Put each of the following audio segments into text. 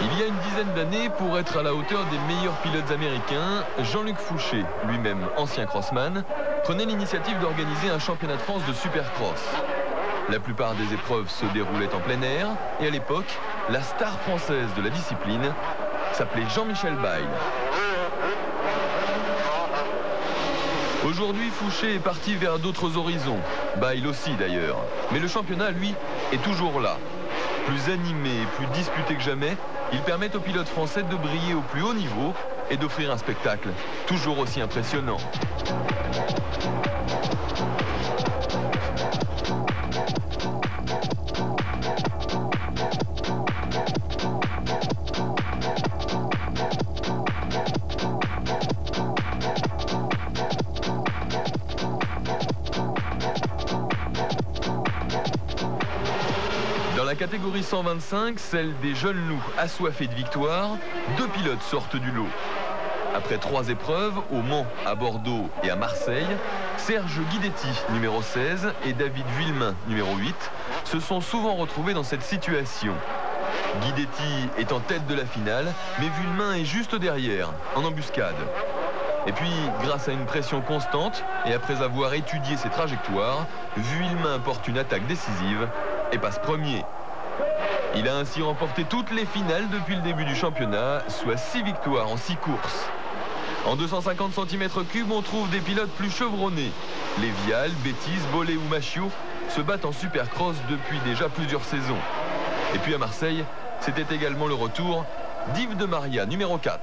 Il y a une dizaine d'années, pour être à la hauteur des meilleurs pilotes américains, Jean-Luc Fouché, lui-même ancien crossman, prenait l'initiative d'organiser un championnat de France de supercross. La plupart des épreuves se déroulaient en plein air et à l'époque, la star française de la discipline s'appelait Jean-Michel Bayle. Aujourd'hui, Fouché est parti vers d'autres horizons, Bayle aussi d'ailleurs. Mais le championnat, lui, est toujours là. Plus animé et plus disputé que jamais, il permet aux pilotes français de briller au plus haut niveau et d'offrir un spectacle toujours aussi impressionnant. Dans la catégorie 125, celle des jeunes loups assoiffés de victoire, deux pilotes sortent du lot. Après 3 épreuves, au Mans, à Bordeaux et à Marseille, Serge Guidetti, numéro 16, et David Vuillemin, numéro 8, se sont souvent retrouvés dans cette situation. Guidetti est en tête de la finale, mais Vuillemin est juste derrière, en embuscade. Et puis, grâce à une pression constante, et après avoir étudié ses trajectoires, Vuillemin porte une attaque décisive et passe premier. Il a ainsi remporté toutes les finales depuis le début du championnat, soit 6 victoires en 6 courses. En 250 cm3, on trouve des pilotes plus chevronnés. Les Vial, Bétis, Bollé ou Machiot se battent en supercross depuis déjà plusieurs saisons. Et puis à Marseille, c'était également le retour d'Yves de Maria, numéro 4.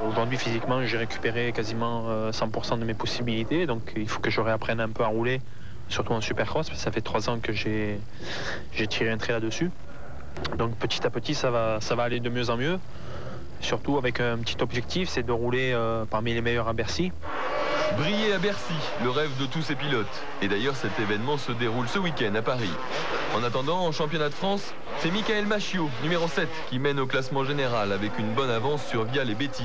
Aujourd'hui, physiquement, j'ai récupéré quasiment 100% de mes possibilités. Donc il faut que je réapprenne un peu à rouler, surtout en supercross, parce que ça fait 3 ans que j'ai tiré un trait là-dessus. Donc petit à petit, ça va aller de mieux en mieux. Surtout avec un petit objectif, c'est de rouler parmi les meilleurs à Bercy. Briller à Bercy, le rêve de tous ces pilotes. Et d'ailleurs, cet événement se déroule ce week-end à Paris. En attendant, en championnat de France, c'est Michael Machiot, numéro 7, qui mène au classement général avec une bonne avance sur Vial et Bétis.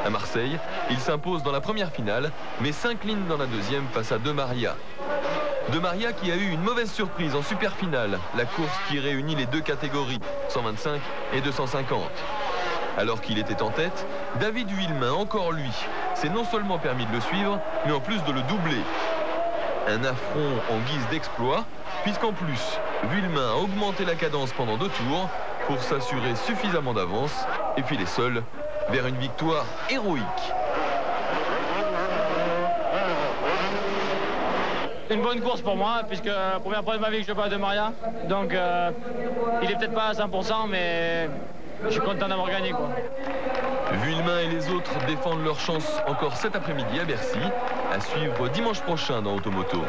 À Marseille, il s'impose dans la première finale, mais s'incline dans la deuxième face à De Maria. De Maria qui a eu une mauvaise surprise en super finale, la course qui réunit les deux catégories, 125 et 250. Alors qu'il était en tête, David Vuillemin, encore lui, s'est non seulement permis de le suivre, mais en plus de le doubler. Un affront en guise d'exploit, puisqu'en plus, Vuillemin a augmenté la cadence pendant 2 tours pour s'assurer suffisamment d'avance, et puis les seuls vers une victoire héroïque. Une bonne course pour moi, puisque la première fois de ma vie que je bats De Maria. Donc il est peut-être pas à 100%, mais je suis content d'avoir gagné, quoi. Vuillemin et les autres défendent leur chance encore cet après-midi à Bercy, à suivre dimanche prochain dans Automoto.